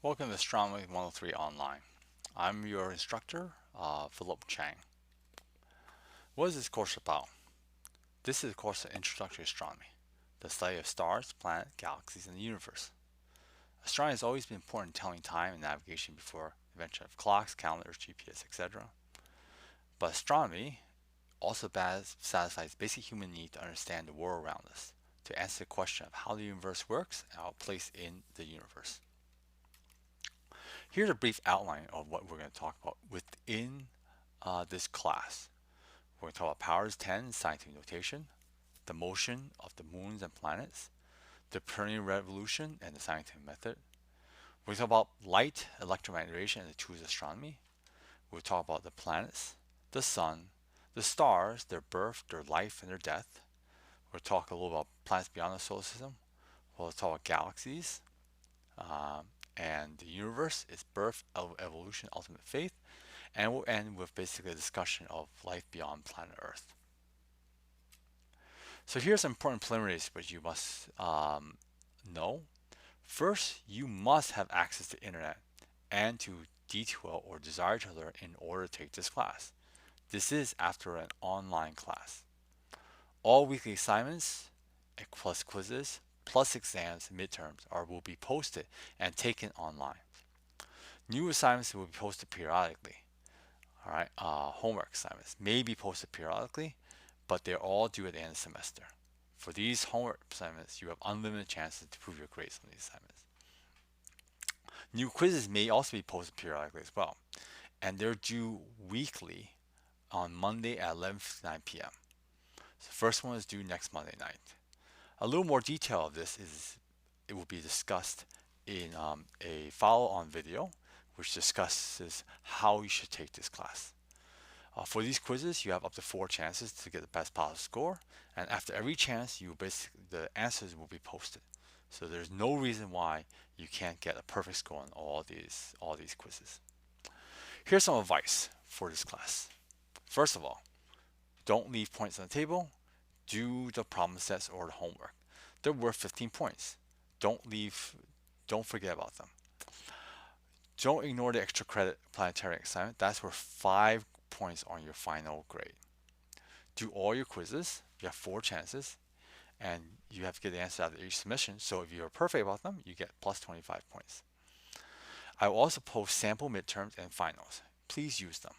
Welcome to Astronomy 103 Online. I'm your instructor, Philip Chang. What is this course about? This is a course on introductory astronomy, the study of stars, planets, galaxies, and the universe. Astronomy has always been important in telling time and navigation before the invention of clocks, calendars, GPS, etc. But astronomy also satisfies basic human need to understand the world around us, to answer the question of how the universe works and our place in the universe. Here's a brief outline of what we're going to talk about within this class. We're going to talk about powers 10 scientific notation, the motion of the moons and planets, the Copernican revolution and the scientific method. We're going to talk about light, electromagnetic radiation, and the tools of astronomy. We'll talk about the planets, the sun, the stars, their birth, their life, and their death. We'll talk a little about planets beyond the solar system. We'll talk about galaxies, and the universe, its birth, evolution, ultimate faith. And we'll end with basically a discussion of life beyond planet Earth. So here's some important preliminaries which you must know. First, you must have access to internet and to D2L or Desire to Learn in order to take this class. This is after an online class. All weekly assignments plus quizzes plus exams and midterms will be posted and taken online. New assignments will be posted periodically. All right, homework assignments may be posted periodically, but they're all due at the end of the semester. For these homework assignments, you have unlimited chances to prove your grades on these assignments. New quizzes may also be posted periodically as well, and they're due weekly on Monday at 11:59 p.m. So the first one is due next Monday night. A little more detail of this is it will be discussed in a follow-on video, which discusses how you should take this class. For these quizzes, you have up to 4 chances to get the best possible score, and after every chance, the answers will be posted. So there's no reason why you can't get a perfect score on all these quizzes. Here's some advice for this class. First of all, don't leave points on the table. Do the problem sets or the homework. They're worth 15 points. Don't forget about them. Don't ignore the extra credit planetary assignment. That's worth 5 points on your final grade. Do all your quizzes. You have 4 chances, and you have to get the answer out of each submission. So if you're perfect about them, you get plus 25 points. I will also post sample midterms and finals. Please use them.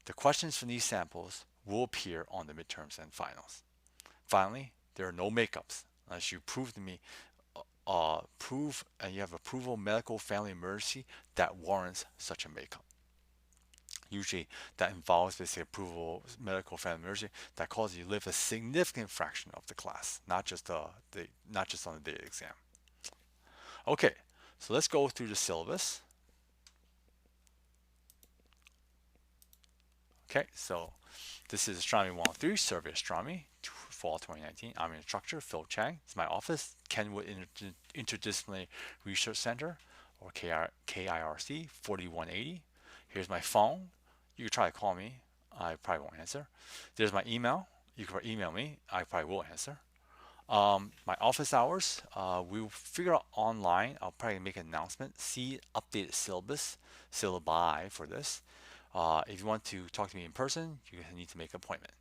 The questions from these samples will appear on the midterms and finals. Finally, there are no makeups unless you prove to me and you have approval medical family emergency that warrants such a makeup. Usually that involves basically approval medical family emergency that causes you to live a significant fraction of the class, not just not just on the day of the exam. Okay, so let's go through the syllabus. Okay, so this is Astronomy 103, Survey Astronomy, Fall 2019. I'm your instructor, Phil Chang. It's my office, Kenwood Interdisciplinary Research Center, or KIRC, 4180. Here's my phone. You can try to call me. I probably won't answer. There's my email. You can email me. I probably will answer. My office hours, we'll figure out online. I'll probably make an announcement. See updated syllabi for this. If you want to talk to me in person, you need to make an appointment.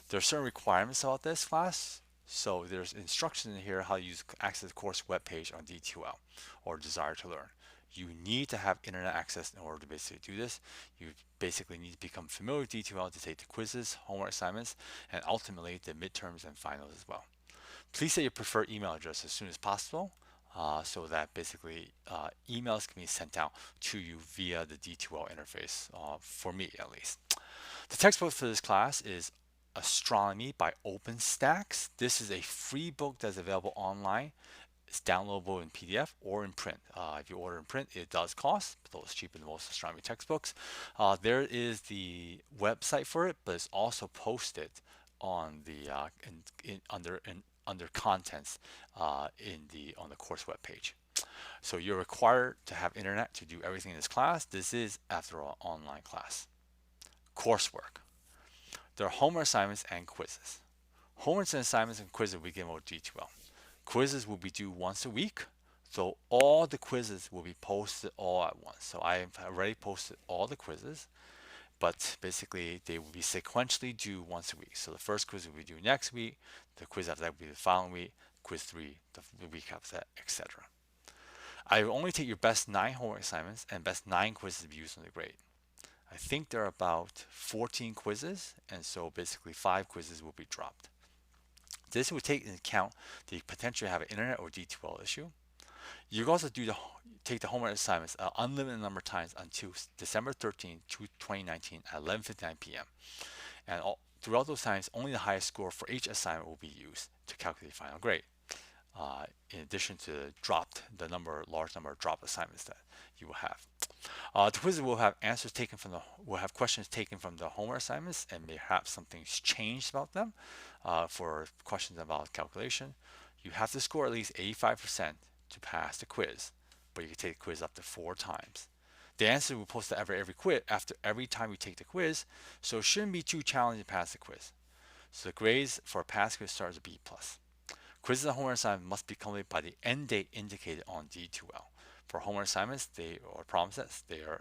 There are certain requirements about this class. So there's instructions in here how to access the course webpage on D2L or Desire to Learn. You need to have internet access in order to basically do this. You basically need to become familiar with D2L to take the quizzes, homework assignments, and ultimately the midterms and finals as well. Please set your preferred email address as soon as possible so that basically emails can be sent out to you via the D2L interface, for me at least. The textbook for this class is Astronomy by OpenStax. This is a free book that's available online. It's downloadable in PDF or in print. If you order in print, it does cost, but it's cheaper than most astronomy textbooks. There is the website for it, but it's also posted on the under contents on the course webpage. So you're required to have internet to do everything in this class. This is, after all, online class. Coursework. There are homework assignments and quizzes. Homework assignments and quizzes will be given with D2L. Quizzes will be due once a week So all the quizzes will be posted all at once. So I have already posted all the quizzes, but basically they will be sequentially due once a week. So the first quiz will be due next week, the quiz after that will be the following week, quiz 3 the week after that, etc. I will only take your best 9 homework assignments and best 9 quizzes to be used on the grade. I think there are about 14 quizzes, and so basically 5 quizzes will be dropped. This will take into account that you potentially have an internet or D2L issue. You can also take the homework assignments an unlimited number of times until December 13, 2019 at 11:59 p.m. And throughout those times, only the highest score for each assignment will be used to calculate the final grade. In addition to large number of drop assignments that you will have. The quizzes will have will have questions taken from the homework assignments, and perhaps something's changed about them. For questions about calculation, you have to score at least 85% to pass the quiz, but you can take the quiz up to 4 times. The answer will post every quiz after every time you take the quiz, so it shouldn't be too challenging to pass the quiz. So the grades for a pass quiz starts at B+. Quizzes and homework assignments must be completed by the end date indicated on D2L. For homework assignments, or problem sets, the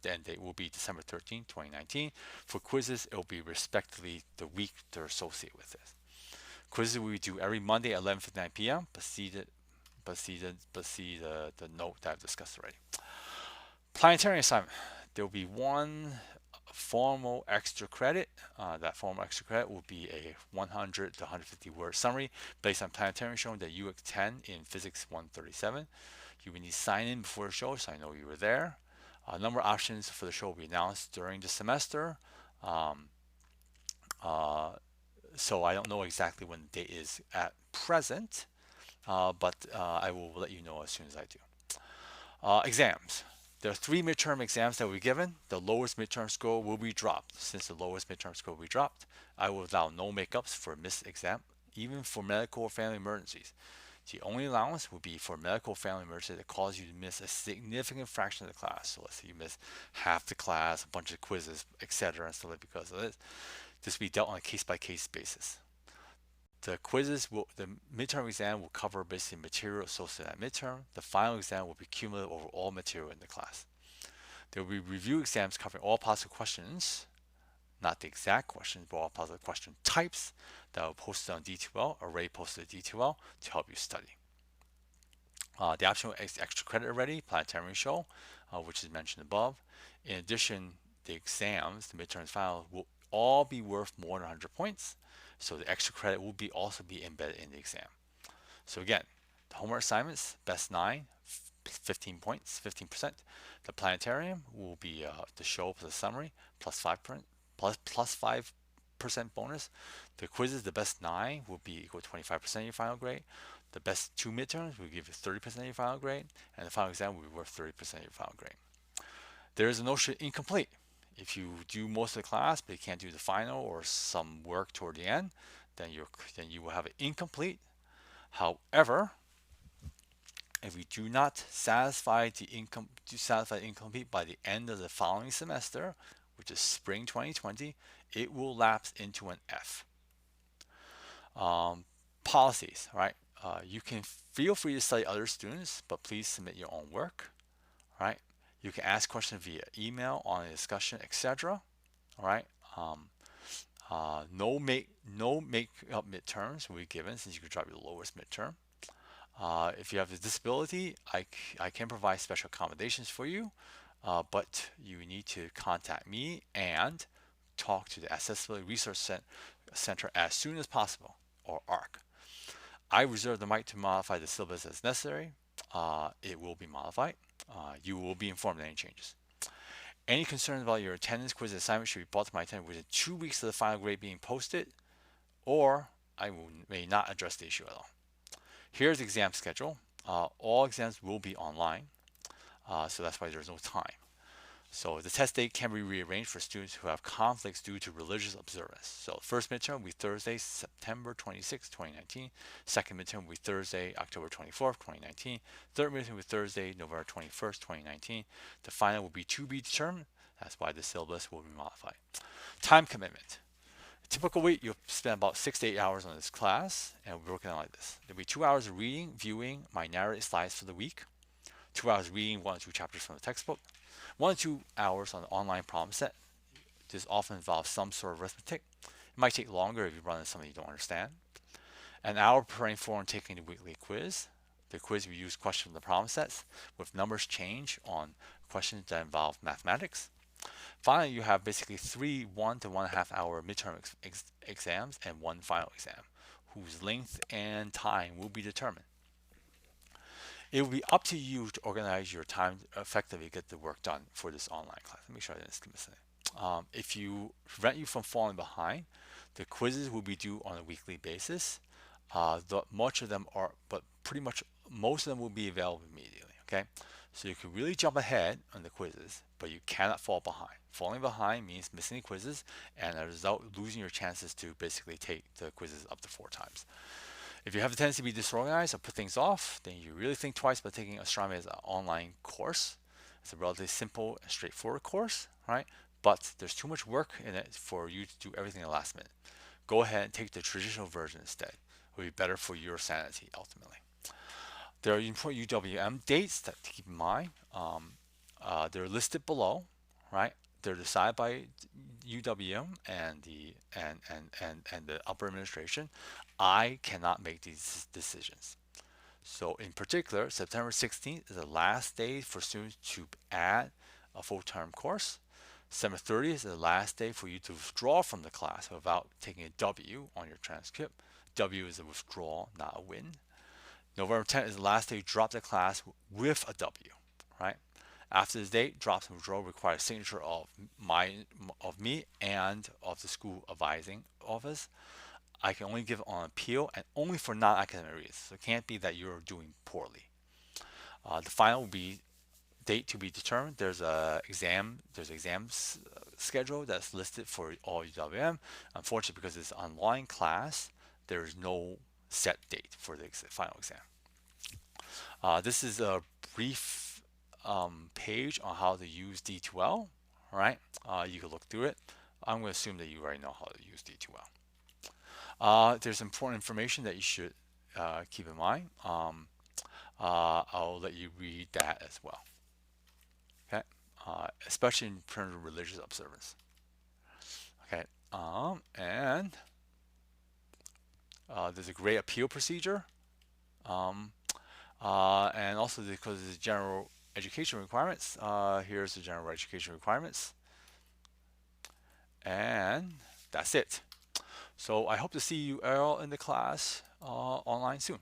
end date will be December 13, 2019. For quizzes, it will be respectively the week they're associated with this. Quizzes will be due every Monday at 11:59 p.m. But see the note that I've discussed already. Planetarium assignment. There will be one formal extra credit. That formal extra credit will be a 100 to 150 word summary based on planetarium showing that you attend in Physics 137. You will need to sign in before the show so I know you were there. A number of options for the show will be announced during the semester. Um, uh, so I don't know exactly when the date is at present, but I will let you know as soon as I do. Exams. There are 3 midterm exams that will be given. The lowest midterm score will be dropped. Since the lowest midterm score will be dropped, I will allow no makeups for a missed exam, even for medical or family emergencies. The only allowance will be for medical or family emergency that cause you to miss a significant fraction of the class. So let's say you miss half the class, a bunch of quizzes, etc. and stuff like because of this. This will be dealt on a case-by-case basis. The midterm exam will cover basically material associated with that midterm. The final exam will be cumulative over all material in the class. There will be review exams covering all possible questions, not the exact questions, but all possible question types that will posted on D2L, already posted to D2L to help you study. The optional extra credit already, planetarium show, which is mentioned above. In addition, the exams, the midterms final, will all be worth more than 100 points. So the extra credit will also be embedded in the exam. So again, the homework assignments, best 9, 15 points, 15%. The planetarium will be the show plus the summary, plus 5% bonus. The quizzes, the best 9 will be equal to 25% of your final grade. The best 2 midterms will give you 30% of your final grade, and the final exam will be worth 30% of your final grade. There is a notion incomplete. If you do most of the class but you can't do the final or some work toward the end, then you will have it incomplete. However, if you do not satisfy the incomplete by the end of the following semester, which is spring 2020, it will lapse into an F. Policies, right? You can feel free to study other students, but please submit your own work, right? You can ask questions via email, on a discussion, etc. All right. No make up midterms will be given since you could drop your lowest midterm. If you have a disability, I can provide special accommodations for you, but you need to contact me and talk to the Accessibility Resource Center as soon as possible, or ARC. I reserve the right to modify the syllabus as necessary. It will be modified. You will be informed of any changes. Any concerns about your attendance, quiz, and assignment should be brought to my attention within 2 weeks of the final grade being posted, or I may not address the issue at all. Here's the exam schedule. All exams will be online, so that's why there's no time. So the test date can be rearranged for students who have conflicts due to religious observance. So first midterm will be Thursday, September 26, 2019. Second midterm will be Thursday, October 24th, 2019. Third midterm will be Thursday, November 21st, 2019. The final will be to be determined. That's why the syllabus will be modified. Time commitment. Typical week, you'll spend about 6 to 8 hours on this class, and we're working on like this. There'll be 2 hours of reading, viewing my narrated slides for the week, 2 hours reading 1 or 2 chapters from the textbook, 1 to 2 hours on the online problem set. This often involves some sort of arithmetic. It might take longer if you run into something you don't understand. An hour preparing for and taking the weekly quiz. The quiz we use questions from the problem sets with numbers change on questions that involve mathematics. Finally, you have basically 3 1 to 1.5 hour midterm exams and one final exam, whose length and time will be determined. It will be up to you to organize your time effectively to get the work done for this online class. Let me make sure I didn't skip this thing. If you prevent you from falling behind, the quizzes will be due on a weekly basis. Much of them are, but pretty much most of them will be available immediately. Okay, so you can really jump ahead on the quizzes, but you cannot fall behind. Falling behind means missing the quizzes, and as a result, losing your chances to basically take the quizzes up to 4 times. If you have a tendency to be disorganized or put things off, then you really think twice about taking astronomy as an online course. It's a relatively simple and straightforward course, right? But there's too much work in it for you to do everything at the last minute. Go ahead and take the traditional version instead. It will be better for your sanity ultimately. There are important UWM dates that to keep in mind. They're listed below, right? They're decided by UWM and the upper administration. I cannot make these decisions. So in particular, September 16th is the last day for students to add a full-term course. September 30th is the last day for you to withdraw from the class without taking a W on your transcript. W is a withdrawal, not a win. November 10th is the last day you drop the class with a W, right? After this date, drops and withdrawal require a signature of me and of the school advising office. I can only give on appeal and only for non-academic reasons. So it can't be that you're doing poorly. The final will be date to be determined. There's exams schedule that's listed for all UWM. Unfortunately, because it's online class, there is no set date for the final exam. This is a brief page on how to use D2L. All right, you can look through it. I'm going to assume that you already know how to use D2L. There's important information that you should keep in mind. I'll let you read that as well. Okay, especially in terms of religious observance. Okay, and there's a great appeal procedure. And also because of the general education requirements, here's the general education requirements. And that's it. So I hope to see you all in the class online soon.